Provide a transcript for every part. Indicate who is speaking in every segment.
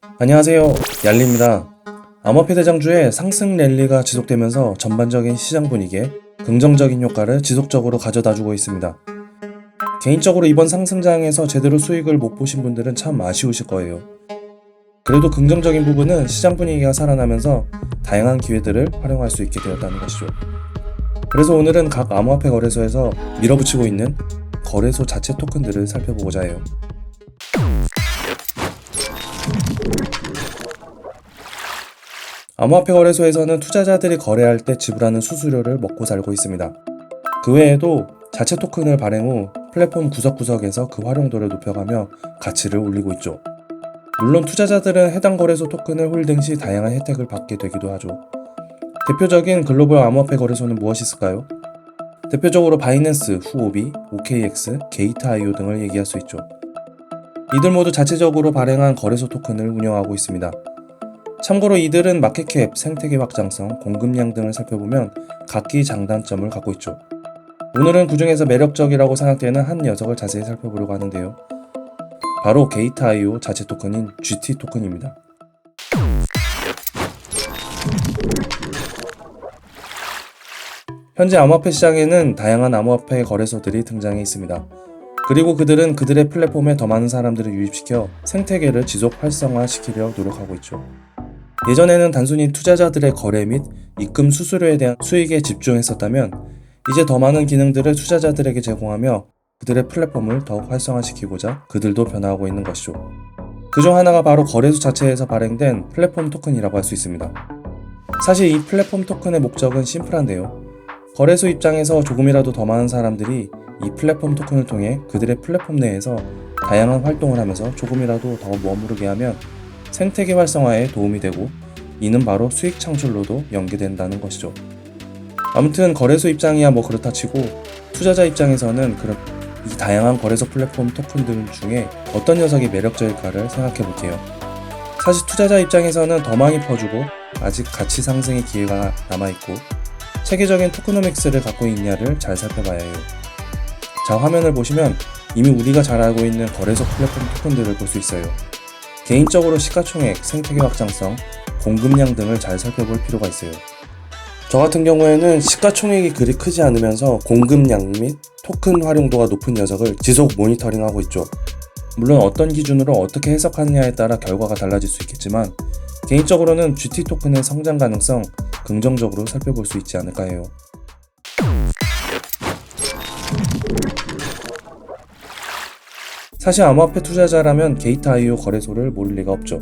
Speaker 1: 안녕하세요, 얄리입니다. 암호화폐 대장주의 상승 랠리가 지속되면서 전반적인 시장 분위기에 긍정적인 효과를 지속적으로 가져다주고 있습니다. 개인적으로 이번 상승장에서 제대로 수익을 못 보신 분들은 참 아쉬우실 거예요. 그래도 긍정적인 부분은 시장 분위기가 살아나면서 다양한 기회들을 활용할 수 있게 되었다는 것이죠. 그래서 오늘은 각 암호화폐 거래소에서 밀어붙이고 있는 거래소 자체 토큰들을 살펴보고자 해요. 암호화폐 거래소에서는 투자자들이 거래할 때 지불하는 수수료를 먹고 살고 있습니다. 그 외에도 자체 토큰을 발행 후 플랫폼 구석구석에서 그 활용도를 높여가며 가치를 올리고 있죠. 물론 투자자들은 해당 거래소 토큰을 홀딩 시 다양한 혜택을 받게 되기도 하죠. 대표적인 글로벌 암호화폐 거래소는 무엇이 있을까요? 대표적으로 바이낸스, 후오비, OKX, 게이트.io 등을 얘기할 수 있죠. 이들 모두 자체적으로 발행한 거래소 토큰을 운영하고 있습니다. 참고로 이들은 마켓캡, 생태계 확장성, 공급량 등을 살펴보면 각기 장단점을 갖고 있죠. 오늘은 그 중에서 매력적이라고 생각되는 한 녀석을 자세히 살펴보려고 하는데요. 바로 게이트.io 자체 토큰인 GT 토큰입니다. 현재 암호화폐 시장에는 다양한 암호화폐 거래소들이 등장해 있습니다. 그리고 그들은 그들의 플랫폼에 더 많은 사람들을 유입시켜 생태계를 지속 활성화시키려 노력하고 있죠. 예전에는 단순히 투자자들의 거래 및 입금 수수료에 대한 수익에 집중했었다면 이제 더 많은 기능들을 투자자들에게 제공하며 그들의 플랫폼을 더욱 활성화시키고자 그들도 변화하고 있는 것이죠. 그중 하나가 바로 거래소 자체에서 발행된 플랫폼 토큰이라고 할 수 있습니다. 사실 이 플랫폼 토큰의 목적은 심플한데요. 거래소 입장에서 조금이라도 더 많은 사람들이 이 플랫폼 토큰을 통해 그들의 플랫폼 내에서 다양한 활동을 하면서 조금이라도 더 머무르게 하면 생태계 활성화에 도움이 되고 이는 바로 수익 창출로도 연계된다는 것이죠. 아무튼 거래소 입장이야 뭐 그렇다 치고 투자자 입장에서는 그럼 이 다양한 거래소 플랫폼 토큰들 중에 어떤 녀석이 매력적일까를 생각해 볼게요. 사실 투자자 입장에서는 더 많이 퍼주고 아직 가치 상승의 기회가 남아있고 체계적인 토크노믹스를 갖고 있냐를 잘 살펴봐야 해요. 자, 화면을 보시면 이미 우리가 잘 알고 있는 거래소 플랫폼 토큰들을 볼 수 있어요. 개인적으로 시가총액, 생태계 확장성, 공급량 등을 잘 살펴볼 필요가 있어요. 저 같은 경우에는 시가총액이 그리 크지 않으면서 공급량 및 토큰 활용도가 높은 녀석을 지속 모니터링하고 있죠. 물론 어떤 기준으로 어떻게 해석하느냐에 따라 결과가 달라질 수 있겠지만 개인적으로는 GT 토큰의 성장 가능성 긍정적으로 살펴볼 수 있지 않을까 해요. 사실 암호화폐 투자자라면 게이트.io 거래소를 모를 리가 없죠.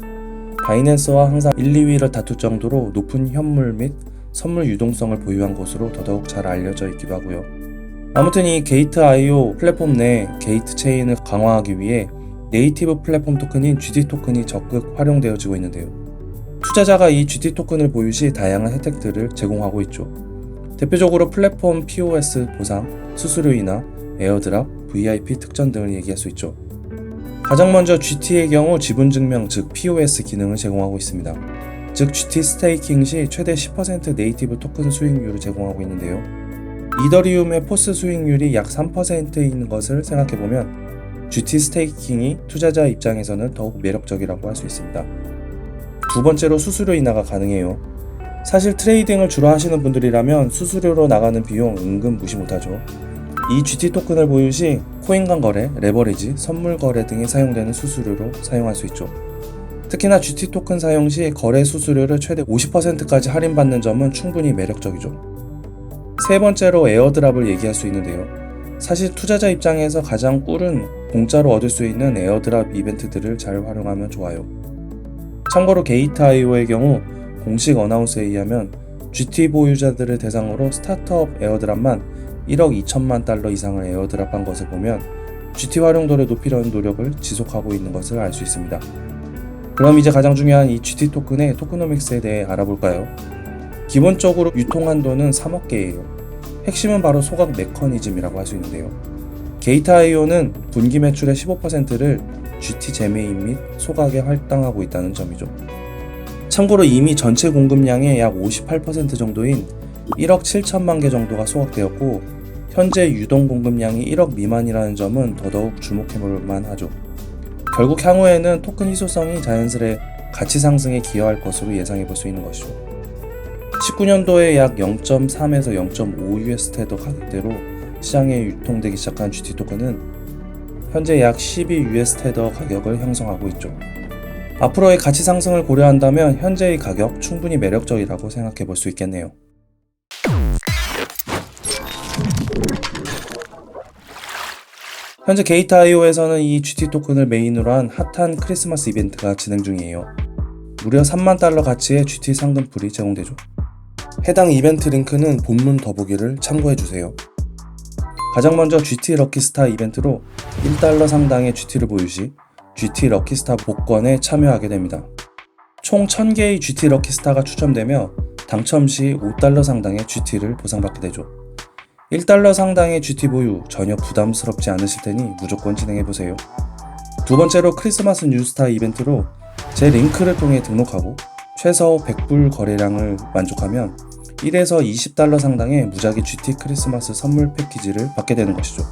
Speaker 1: 바이낸스와 항상 1, 2위를 다툴 정도로 높은 현물 및 선물 유동성을 보유한 곳으로 더더욱 잘 알려져 있기도 하고요. 아무튼 이 게이트.io 플랫폼 내 게이트 체인을 강화하기 위해 네이티브 플랫폼 토큰인 GT 토큰이 적극 활용되어지고 있는데요. 투자자가 이 GT 토큰을 보유 시 다양한 혜택들을 제공하고 있죠. 대표적으로 플랫폼 POS 보상, 수수료 인하, 에어드랍, VIP 특전 등을 얘기할 수 있죠. 가장 먼저 GT의 경우 지분증명 즉 POS 기능을 제공하고 있습니다. 즉 GT 스테이킹 시 최대 10% 네이티브 토큰 수익률을 제공하고 있는데요. 이더리움의 포스 수익률이 약 3%인 것을 생각해보면 GT 스테이킹이 투자자 입장에서는 더욱 매력적이라고 할 수 있습니다. 두 번째로 수수료 인하가 가능해요. 사실 트레이딩을 주로 하시는 분들이라면 수수료로 나가는 비용 은근 무시 못하죠. 이 GT 토큰을 보유 시 코인 간 거래, 레버리지, 선물 거래 등에 사용되는 수수료로 사용할 수 있죠. 특히나 GT 토큰 사용 시 거래 수수료를 최대 50%까지 할인받는 점은 충분히 매력적이죠. 세 번째로 에어드랍을 얘기할 수 있는데요. 사실 투자자 입장에서 가장 꿀은 공짜로 얻을 수 있는 에어드랍 이벤트들을 잘 활용하면 좋아요. 참고로 게이트.io의 경우 공식 어나운스에 의하면 GT 보유자들을 대상으로 스타트업 에어드랍만 1억 2천만 달러 이상을 에어드랍한 것을 보면 GT 활용도를 높이려는 노력을 지속하고 있는 것을 알 수 있습니다. 그럼 이제 가장 중요한 이 GT 토큰의 토크노믹스에 대해 알아볼까요? 기본적으로 유통한도는 3억 개예요. 핵심은 바로 소각 메커니즘이라고 할 수 있는데요. 게이트.io는 분기 매출의 15%를 GT 재매입 및 소각에 할당하고 있다는 점이죠. 참고로 이미 전체 공급량의 약 58% 정도인 1억 7천만 개 정도가 소각되었고 현재 유동 공급량이 1억 미만이라는 점은 더더욱 주목해볼 만하죠. 결국 향후에는 토큰 희소성이 자연스레 가치 상승에 기여할 것으로 예상해 볼 수 있는 것이죠. 19년도에 약 0.3에서 0.5 US 테더 가격대로 시장에 유통되기 시작한 GT 토큰은 현재 약 12 US 테더 가격을 형성하고 있죠. 앞으로의 가치 상승을 고려한다면 현재의 가격 충분히 매력적이라고 생각해 볼 수 있겠네요. 현재 게이트.io에서는 이 GT 토큰을 메인으로 한 핫한 크리스마스 이벤트가 진행 중이에요. 무려 3만 달러 가치의 GT 상금풀이 제공되죠. 해당 이벤트 링크는 본문 더보기를 참고해주세요. 가장 먼저 GT 럭키스타 이벤트로 1달러 상당의 GT를 보유 시 GT 럭키스타 복권에 참여하게 됩니다. 총 1000개의 GT 럭키스타가 추첨되며 당첨 시 5달러 상당의 GT를 보상받게 되죠. 1달러 상당의 GT 보유 전혀 부담스럽지 않으실 테니 무조건 진행해보세요. 두 번째로 크리스마스 뉴스타 이벤트로 제 링크를 통해 등록하고 최소 100불 거래량을 만족하면 1에서 20달러 상당의 무작위 GT 크리스마스 선물 패키지를 받게 되는 것이죠.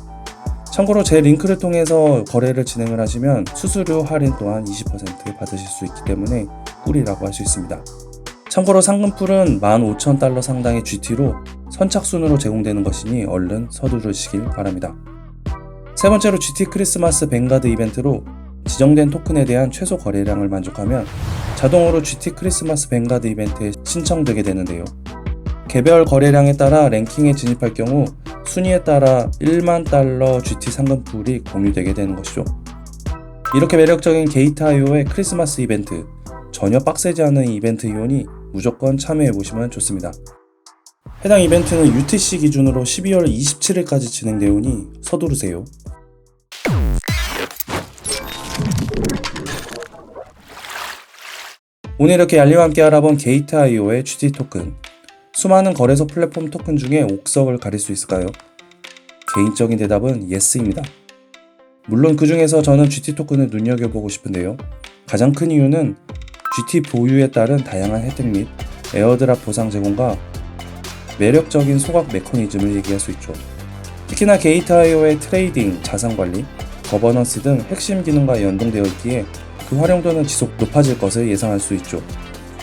Speaker 1: 참고로 제 링크를 통해서 거래를 진행을 하시면 수수료 할인 또한 20% 받으실 수 있기 때문에 꿀이라고 할 수 있습니다. 참고로 상금풀은 15,000달러 상당의 GT로 선착순으로 제공되는 것이니 얼른 서두르시길 바랍니다. 세 번째로 GT 크리스마스 뱅가드 이벤트로 지정된 토큰에 대한 최소 거래량을 만족하면 자동으로 GT 크리스마스 뱅가드 이벤트에 신청되게 되는데요. 개별 거래량에 따라 랭킹에 진입할 경우 순위에 따라 1만 달러 GT 상금풀이 공유되게 되는 것이죠. 이렇게 매력적인 게이트.io의 크리스마스 이벤트, 전혀 빡세지 않은 이벤트 이오니 무조건 참여해보시면 좋습니다. 해당 이벤트는 UTC 기준으로 12월 27일까지 진행되오니 서두르세요. 오늘 이렇게 얄리와 함께 알아본 게이트.io의 GT 토큰. 수많은 거래소 플랫폼 토큰 중에 옥석을 가릴 수 있을까요? 개인적인 대답은 예스입니다. 물론 그 중에서 저는 GT 토큰을 눈여겨보고 싶은데요. 가장 큰 이유는 GT 보유에 따른 다양한 혜택 및 에어드랍 보상 제공과 매력적인 소각 메커니즘을 얘기할 수 있죠. 특히나 게이트.io의 트레이딩, 자산관리, 거버넌스 등 핵심 기능과 연동되어 있기에 그 활용도는 지속 높아질 것을 예상할 수 있죠.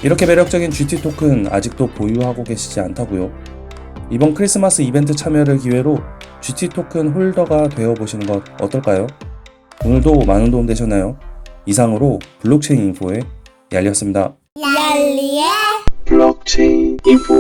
Speaker 1: 이렇게 매력적인 GT 토큰 아직도 보유하고 계시지 않다고요? 이번 크리스마스 이벤트 참여를 기회로 GT 토큰 홀더가 되어보시는 것 어떨까요? 오늘도 많은 도움 되셨나요? 이상으로 블록체인 인포의 얄리였습니다.
Speaker 2: 얄리의
Speaker 1: 블록체인 인포